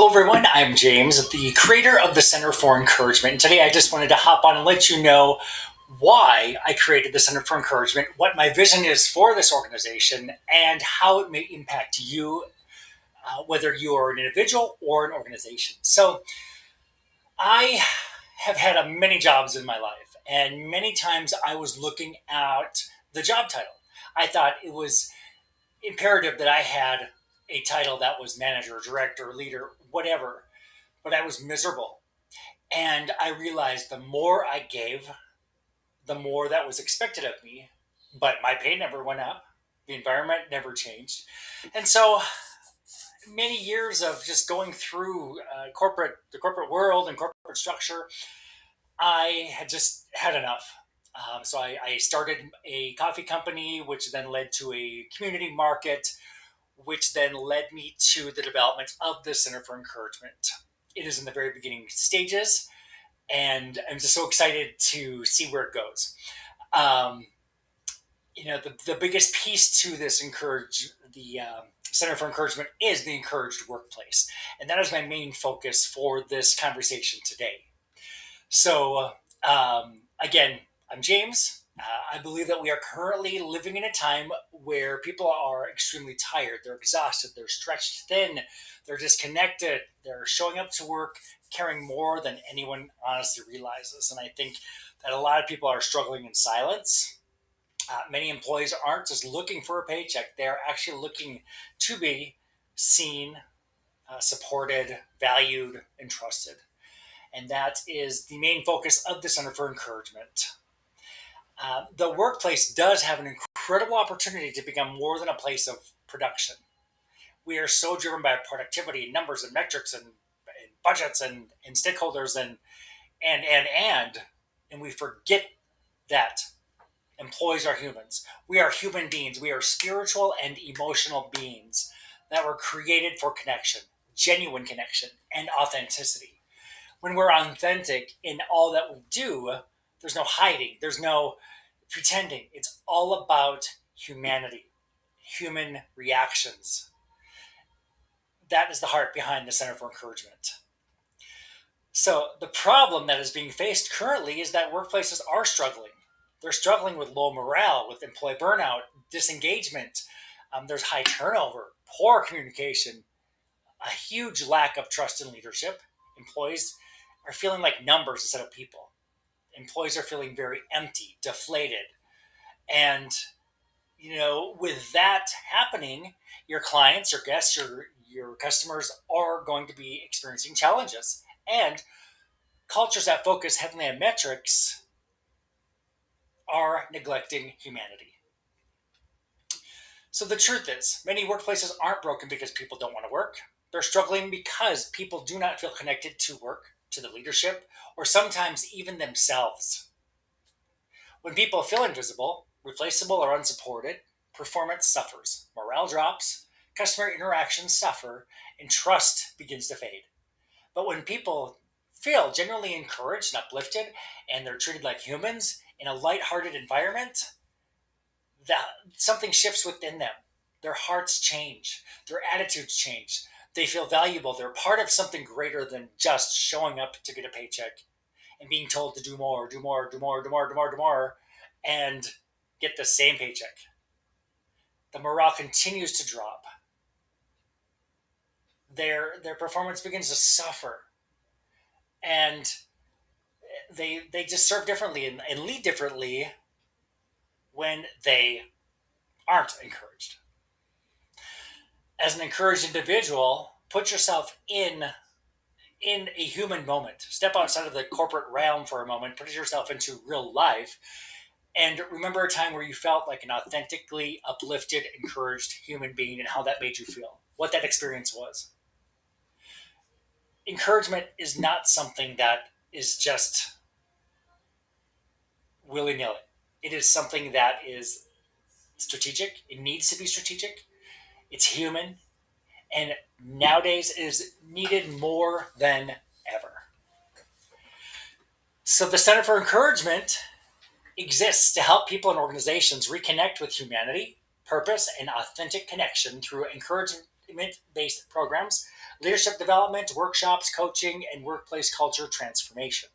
Hello, everyone. I'm James, the creator of the Center for Encouragement. And today I just wanted to hop on and let you know why I created the Center for Encouragement, what my vision is for this organization, and how it may impact you, whether you are an individual or an organization. So, I have had many jobs in my life, and many times I was looking at the job title. I thought it was imperative that I had a title that was manager, director, leader, whatever, but I was miserable. And I realized the more I gave, the more that was expected of me. But my pay never went up, the environment never changed. And so many years of just going through the corporate world and corporate structure, I had just had enough. So I started a coffee company, which then led to a community market, which then led me to the development of the Center for Encouragement. It is in the very beginning stages, and I'm just so excited to see where it goes. Um, the biggest piece to this the Center for Encouragement is the encouraged workplace, and that is my main focus for this conversation today. So, again, I'm James. I believe that we are currently living in a time where people are extremely tired. They're exhausted. They're stretched thin. They're disconnected. They're showing up to work caring more than anyone honestly realizes. And I think that a lot of people are struggling in silence. Many employees aren't just looking for a paycheck, they're actually looking to be seen, supported, valued, and trusted. And that is the main focus of the Center for Encouragement. The workplace does have an incredible opportunity to become more than a place of production. We are so driven by productivity and numbers and metrics and budgets and stakeholders and we forget that employees are humans. We are human beings. We are spiritual and emotional beings that were created for connection, genuine connection, and authenticity. When we're authentic in all that we do, there's no hiding, there's no pretending. It's all about humanity, human reactions. That is the heart behind the Center for Encouragement. So, the problem that is being faced currently is that workplaces are struggling. They're struggling with low morale, with employee burnout, disengagement. There's high turnover, poor communication, a huge lack of trust in leadership. Employees are feeling like numbers instead of people. Employees are feeling very empty, deflated. And, with that happening, your clients, your guests, your customers are going to be experiencing challenges. And cultures that focus heavily on metrics are neglecting humanity. So the truth is, many workplaces aren't broken because people don't want to work. They're struggling because people do not feel connected to work, to the leadership, or sometimes even themselves. When people feel invisible, replaceable, or unsupported, performance suffers, morale drops, customer interactions suffer, and trust begins to fade. But when people feel genuinely encouraged and uplifted, and they're treated like humans in a lighthearted environment, that something shifts within them. Their hearts change, their attitudes change. They feel valuable. They're part of something greater than just showing up to get a paycheck and being told to do more, do more, do more, do more, do more, do more, and get the same paycheck. The morale continues to drop. Their performance begins to suffer, and they just serve differently and lead differently when they aren't encouraged. As an encouraged individual, put yourself in a human moment. Step outside of the corporate realm for a moment, put yourself into real life, and remember a time where you felt like an authentically uplifted, encouraged human being and how that made you feel, what that experience was. Encouragement is not something that is just willy nilly. It is something that is strategic. It needs to be strategic. It's human. And nowadays it is needed more than ever. So the Center for Encouragement exists to help people and organizations reconnect with humanity, purpose, and authentic connection through encouragement based programs, leadership development, workshops, coaching, and workplace culture transformation.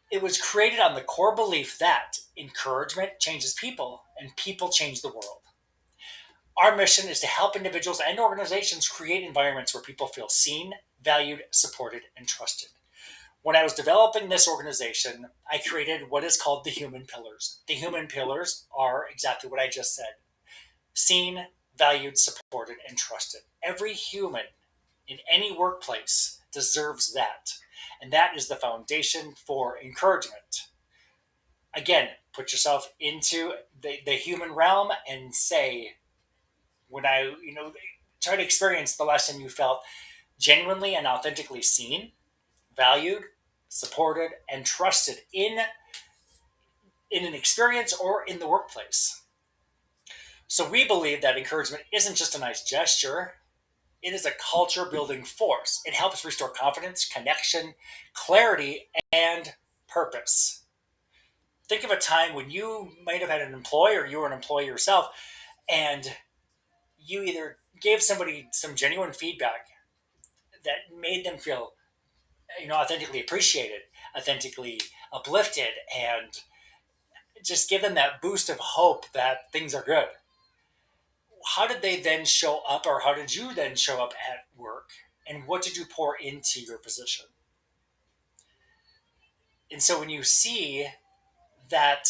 It was created on the core belief that encouragement changes people and people change the world. Our mission is to help individuals and organizations create environments where people feel seen, valued, supported, and trusted. When I was developing this organization, I created what is called the human pillars. The human pillars are exactly what I just said: seen, valued, supported, and trusted. Every human in any workplace deserves that. And that is the foundation for encouragement. Again, put yourself into the human realm and say, when try to experience the last time you felt genuinely and authentically seen, valued, supported, and trusted in an experience or in the workplace. So we believe that encouragement isn't just a nice gesture, it is a culture building force. It helps restore confidence, connection, clarity, and purpose. Think of a time when you might have had an employee or you were an employee yourself, and you either gave somebody some genuine feedback that made them feel authentically appreciated, authentically uplifted, and just give them that boost of hope that things are good. How did they then show up, or how did you then show up at work? And what did you pour into your position? And so when you see that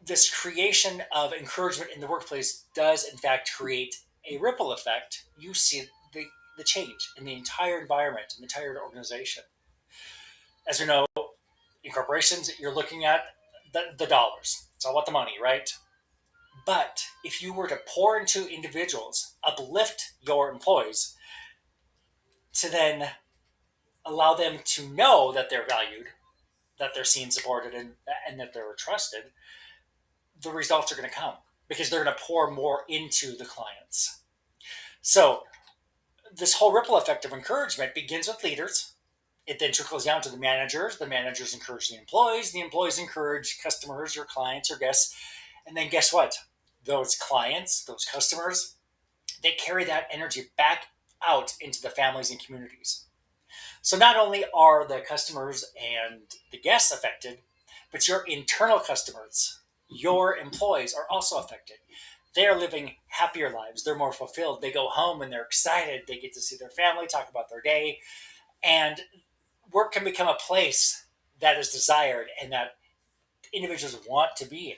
this creation of encouragement in the workplace does, in fact, create a ripple effect, you see the change in the entire environment, in the entire organization. As we know, in corporations, you're looking at the dollars. It's all about the money, right? But if you were to pour into individuals, uplift your employees, to then allow them to know that they're valued, that they're seen, supported, and that they're trusted, the results are going to come because they're going to pour more into the clients. So this whole ripple effect of encouragement begins with leaders. It then trickles down to the managers encourage the employees encourage customers, your clients, your guests. And then guess what? Those clients, those customers, they carry that energy back out into the families and communities. So not only are the customers and the guests affected, but your internal customers, your employees are also affected. They are living happier lives. They're more fulfilled. They go home and they're excited. They get to see their family, talk about their day, and work can become a place that is desired and that individuals want to be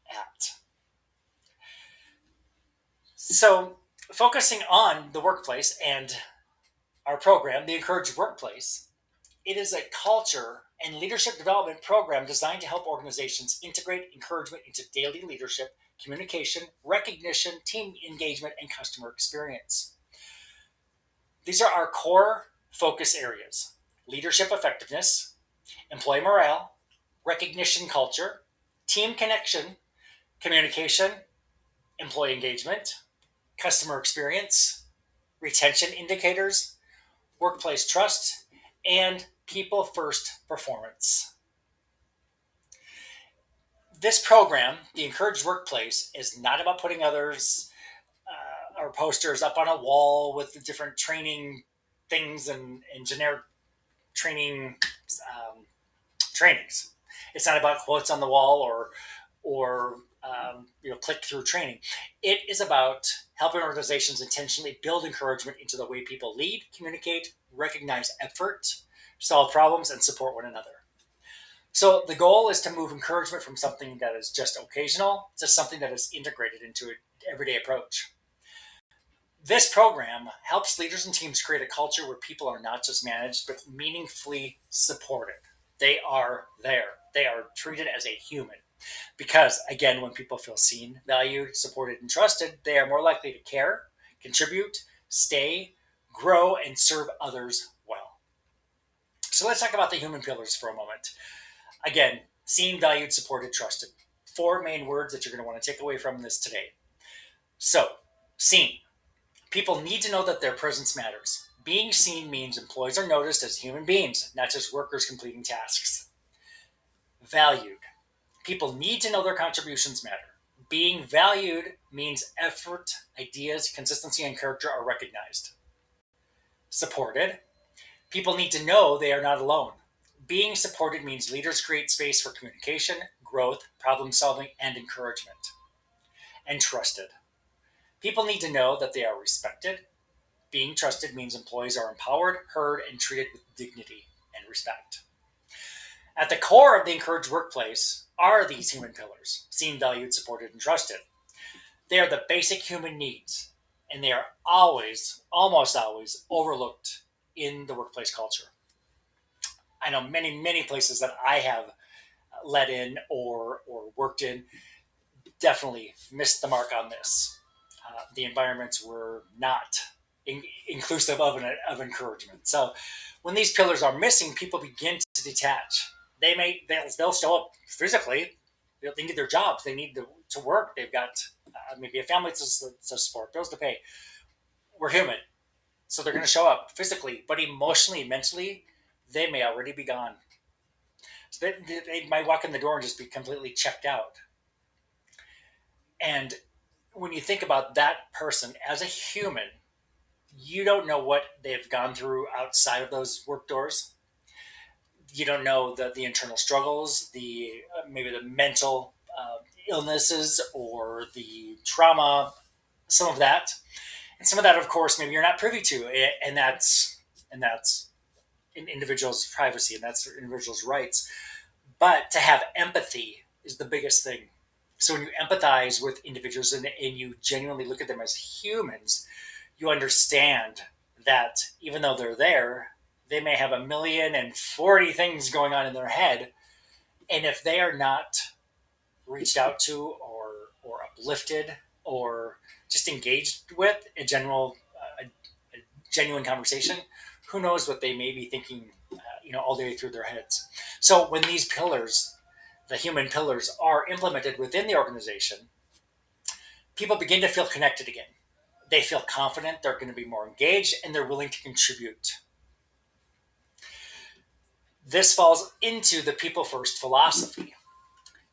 at. So, focusing on the workplace and our program, the Encouraged Workplace, it is a culture and leadership development program designed to help organizations integrate encouragement into daily leadership, communication, recognition, team engagement, and customer experience. These are our core focus areas: leadership effectiveness, employee morale, recognition culture, team connection, communication, employee engagement, customer experience, retention indicators, workplace trust, and people first performance. This program, the Encouraged Workplace, is not about putting others or posters up on a wall with the different training things and generic training trainings. It's not about quotes on the wall or click through training. It is about helping organizations intentionally build encouragement into the way people lead, communicate, recognize effort, solve problems, and support one another. So the goal is to move encouragement from something that is just occasional to something that is integrated into an everyday approach. This program helps leaders and teams create a culture where people are not just managed, but meaningfully supported. They are there. They are treated as a human. Because, again, when people feel seen, valued, supported, and trusted, they are more likely to care, contribute, stay, grow, and serve others well. So let's talk about the human pillars for a moment. Again, seen, valued, supported, trusted. 4 main words that you're going to want to take away from this today. So, seen. People need to know that their presence matters. Being seen means employees are noticed as human beings, not just workers completing tasks. Valued. People need to know their contributions matter. Being valued means effort, ideas, consistency, and character are recognized. Supported. People need to know they are not alone. Being supported means leaders create space for communication, growth, problem solving, and encouragement. And trusted. People need to know that they are respected. Being trusted means employees are empowered, heard, and treated with dignity and respect. At the core of the encouraged workplace are these human pillars: seen, valued, supported, and trusted. They are the basic human needs, and they are always, almost always, overlooked in the workplace culture. I know many places that I have led in or worked in definitely missed the mark on this. The environments were not inclusive of encouragement. So when these pillars are missing, people begin to detach. They'll show up physically. They need their jobs. They need to work. They've got maybe a family to support, bills to pay. We're human, so they're going to show up physically, but emotionally, mentally, they may already be gone. So they might walk in the door and just be completely checked out. And when you think about that person as a human, you don't know what they've gone through outside of those work doors. You don't know the internal struggles, the maybe the mental illnesses or the trauma, some of that, and some of that, of course, maybe you're not privy to, and that's an individual's privacy, and that's an individual's rights. But to have empathy is the biggest thing. So when you empathize with individuals and you genuinely look at them as humans, you understand that even though they're there, they may have 1,040,000 things going on in their head. And if they are not reached out to or uplifted or just engaged with a genuine conversation, who knows what they may be thinking, all day through their heads. So when these pillars, the human pillars, are implemented within the organization, people begin to feel connected again. They feel confident, they're going to be more engaged, and they're willing to contribute. This falls into the people first philosophy.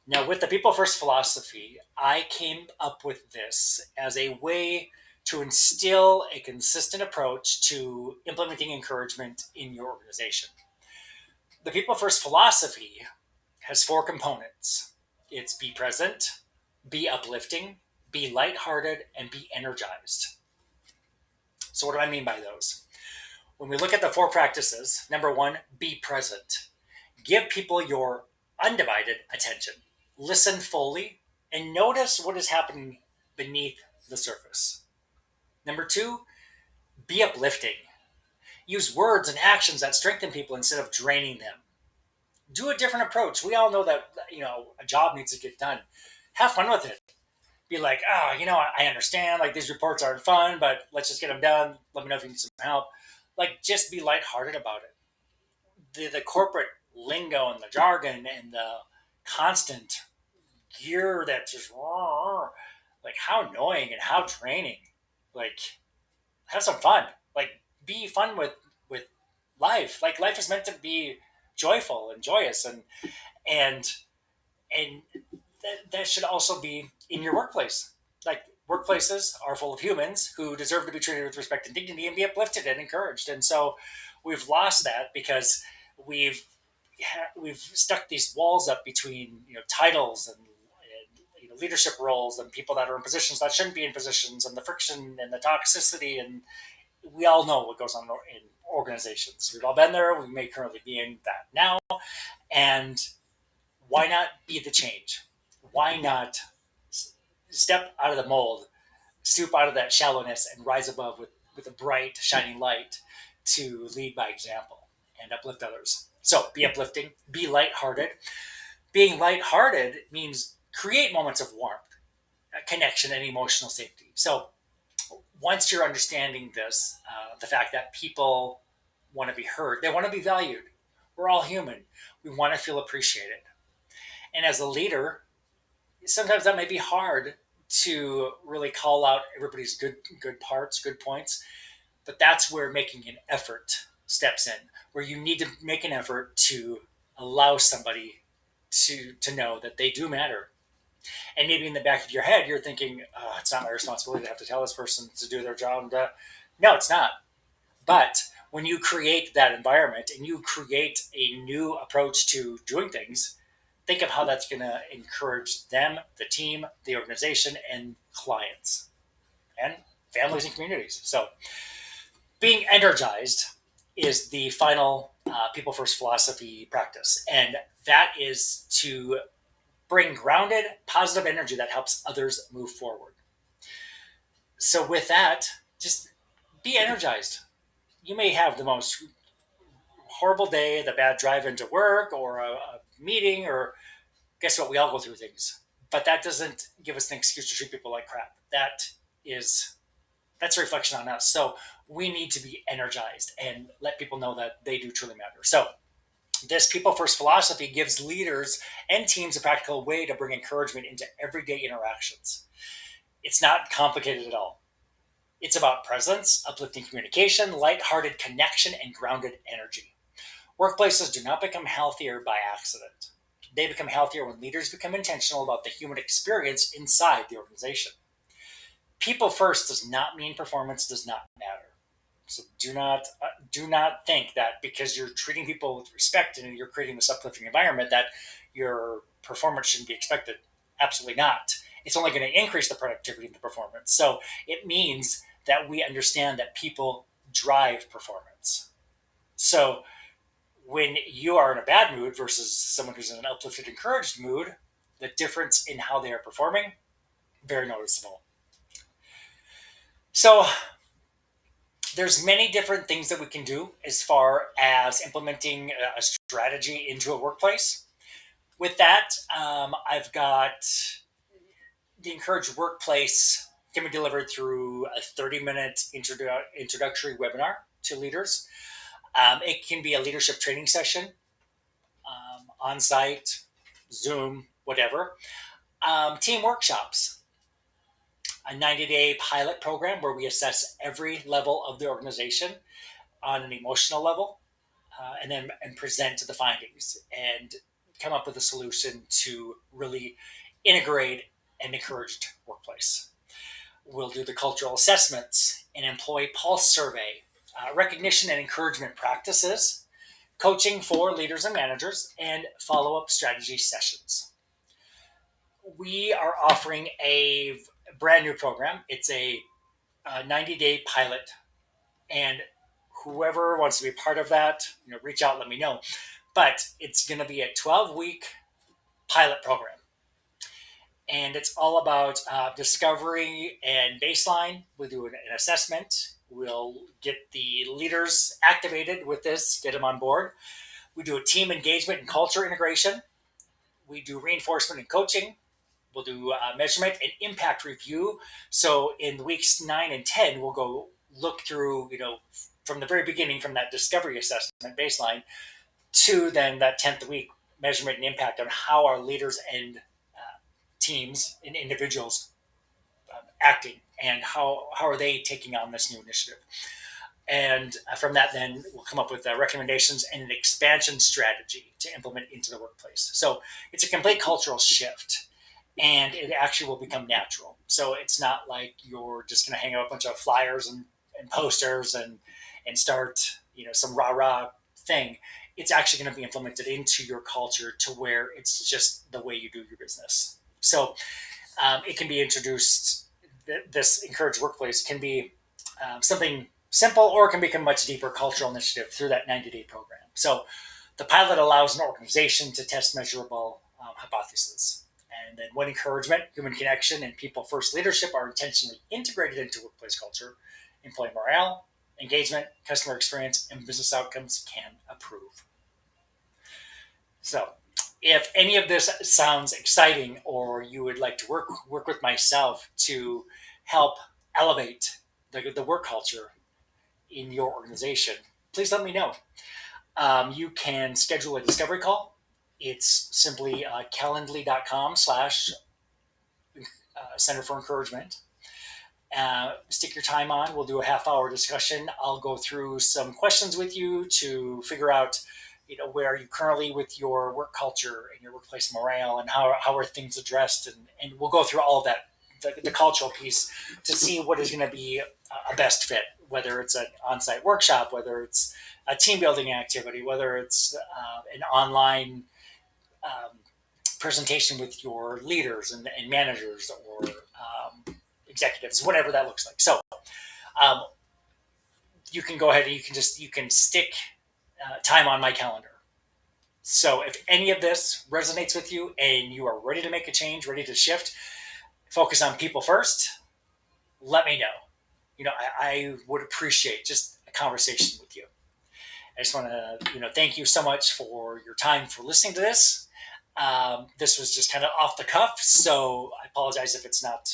Now, with the people first philosophy, I came up with this as a way to instill a consistent approach to implementing encouragement in your organization. The people first philosophy has four components: it's be present, be uplifting, be lighthearted, and be energized. So, what do I mean by those? When we look at the four practices, number one, be present. Give people your undivided attention. Listen fully and notice what is happening beneath the surface. Number two, be uplifting. Use words and actions that strengthen people instead of draining them. Do a different approach. We all know that a job needs to get done. Have fun with it. Be like, I understand. Like, these reports aren't fun, but let's just get them done. Let me know if you need some help. Like, just be lighthearted about it. The corporate lingo and the jargon and the constant gear that just like, how annoying and how draining. Like, have some fun. Like, be fun with life. Like, life is meant to be joyful and joyous, and and that should also be in your workplace. Like, workplaces are full of humans who deserve to be treated with respect and dignity and be uplifted and encouraged. And so we've lost that because we've we've stuck these walls up between titles and leadership roles and people that are in positions that shouldn't be in positions, and the friction and the toxicity. And we all know what goes on in organizations. We've all been there. We may currently be in that now. And why not be the change? Why not step out of the mold, stoop out of that shallowness, and rise above with a bright, shining light to lead by example and uplift others? So be uplifting, be lighthearted. Being lighthearted means create moments of warmth, connection, and emotional safety. So once you're understanding this, the fact that people want to be heard, they want to be valued. We're all human. We want to feel appreciated. And as a leader, sometimes that may be hard to really call out everybody's good parts, good points. But that's where making an effort steps in, where you need to make an effort to allow somebody to know that they do matter. And maybe in the back of your head, you're thinking, oh, it's not my responsibility to have to tell this person to do their job. No, it's not. But when you create that environment and you create a new approach to doing things, think of how that's going to encourage them, the team, the organization, and clients, and families and communities. So being energized is the final people first philosophy practice. And that is to bring grounded, positive energy that helps others move forward. So, with that, just be energized. You may have the most horrible day, the bad drive into work, or a meeting, or guess what? We all go through things. But that doesn't give us an excuse to treat people like crap. Is that's a reflection on us. So we need to be energized and let people know that they do truly matter. So this people first philosophy gives leaders and teams a practical way to bring encouragement into everyday interactions. It's not complicated at all. It's about presence, uplifting communication, lighthearted connection, and grounded energy. Workplaces do not become healthier by accident. They become healthier when leaders become intentional about the human experience inside the organization. People first does not mean performance does not matter. So do not think that because you're treating people with respect and you're creating this uplifting environment that your performance shouldn't be expected. Absolutely not. It's only going to increase the productivity of the performance. So it means that we understand that people drive performance. So when you are in a bad mood versus someone who's in an uplifted, encouraged mood, the difference in how they are performing, very noticeable. So there's many different things that we can do as far as implementing a strategy into a workplace. With that, I've got the encouraged workplace can be delivered through a 30-minute introductory webinar to leaders. It can be a leadership training session, on site, Zoom, whatever. Team workshops, a 90-day pilot program where we assess every level of the organization on an emotional level, and present the findings and come up with a solution to really integrate an encouraged workplace. We'll do the cultural assessments, an employee pulse survey, recognition and encouragement practices, coaching for leaders and managers, and follow-up strategy sessions. We are offering a brand new program. It's a 90-day pilot, and whoever wants to be part of that, reach out, let me know. But it's going to be a 12-week pilot program, and it's all about discovery and baseline. We'll do an assessment. We'll get the leaders activated with this, get them on board. We do a team engagement and culture integration. We do reinforcement and coaching. We'll do measurement and impact review. So in weeks 9 and 10, we'll go look through, from the very beginning, from that discovery assessment baseline to then that 10th week measurement and impact on how our leaders and teams and individuals acting and how are they taking on this new initiative. And from that, then we'll come up with recommendations and an expansion strategy to implement into the workplace. So it's a complete cultural shift, and it actually will become natural. So it's not like you're just going to hang up a bunch of flyers and posters and start some rah-rah thing. It's actually going to be implemented into your culture to where it's just the way you do your business. So it can be introduced. This encouraged workplace can be something simple, or it can become a much deeper cultural initiative through that 90-day program. So the pilot allows an organization to test measurable hypotheses. And then when encouragement, human connection, and people-first leadership are intentionally integrated into workplace culture, employee morale, engagement, customer experience, and business outcomes can improve. So if any of this sounds exciting, or you would like to work with myself to help elevate the work culture in your organization, please let me know. You can schedule a discovery call. It's simply calendly.com/Center for Encouragement. Stick your time on. We'll do a half-hour discussion. I'll go through some questions with you to figure out where are you currently with your work culture and your workplace morale, and how are things addressed, and we'll go through all of that, the cultural piece, to see what is going to be a best fit, whether it's an on-site workshop, whether it's a team building activity, whether it's an online um, presentation with your leaders and managers, or executives, whatever that looks like. So um, you can go ahead and you can stick time on my calendar. So if any of this resonates with you and you are ready to make a change, ready to shift, focus on people first, let me know. I would appreciate just a conversation with you. I just want to, thank you so much for your time, for listening to this. This was just kind of off the cuff, so I apologize if it's not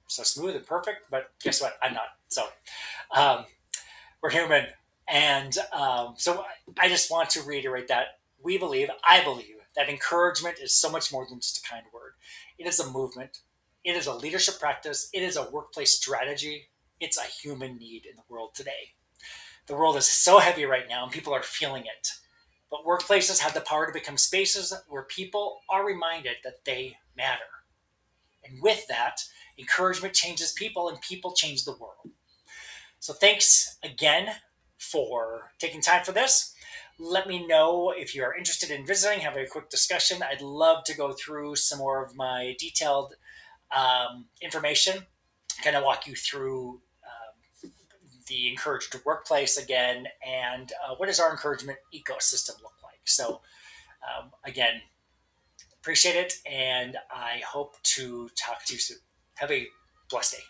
so smooth and perfect, but guess what? I'm not. So um, we're human. And so I just want to reiterate that I believe that encouragement is so much more than just a kind word. It is a movement, it is a leadership practice, it is a workplace strategy, it's a human need in the world today. The world is so heavy right now and people are feeling it. But workplaces have the power to become spaces where people are reminded that they matter. And with that, encouragement changes people and people change the world. So thanks again for taking time for this. Let me know if you are interested in visiting, have a quick discussion. I'd love to go through some more of my detailed information, kind of walk you through the encouraged workplace again, and what does our encouragement ecosystem look like. So again, appreciate it, and I hope to talk to you soon. Have a blessed day.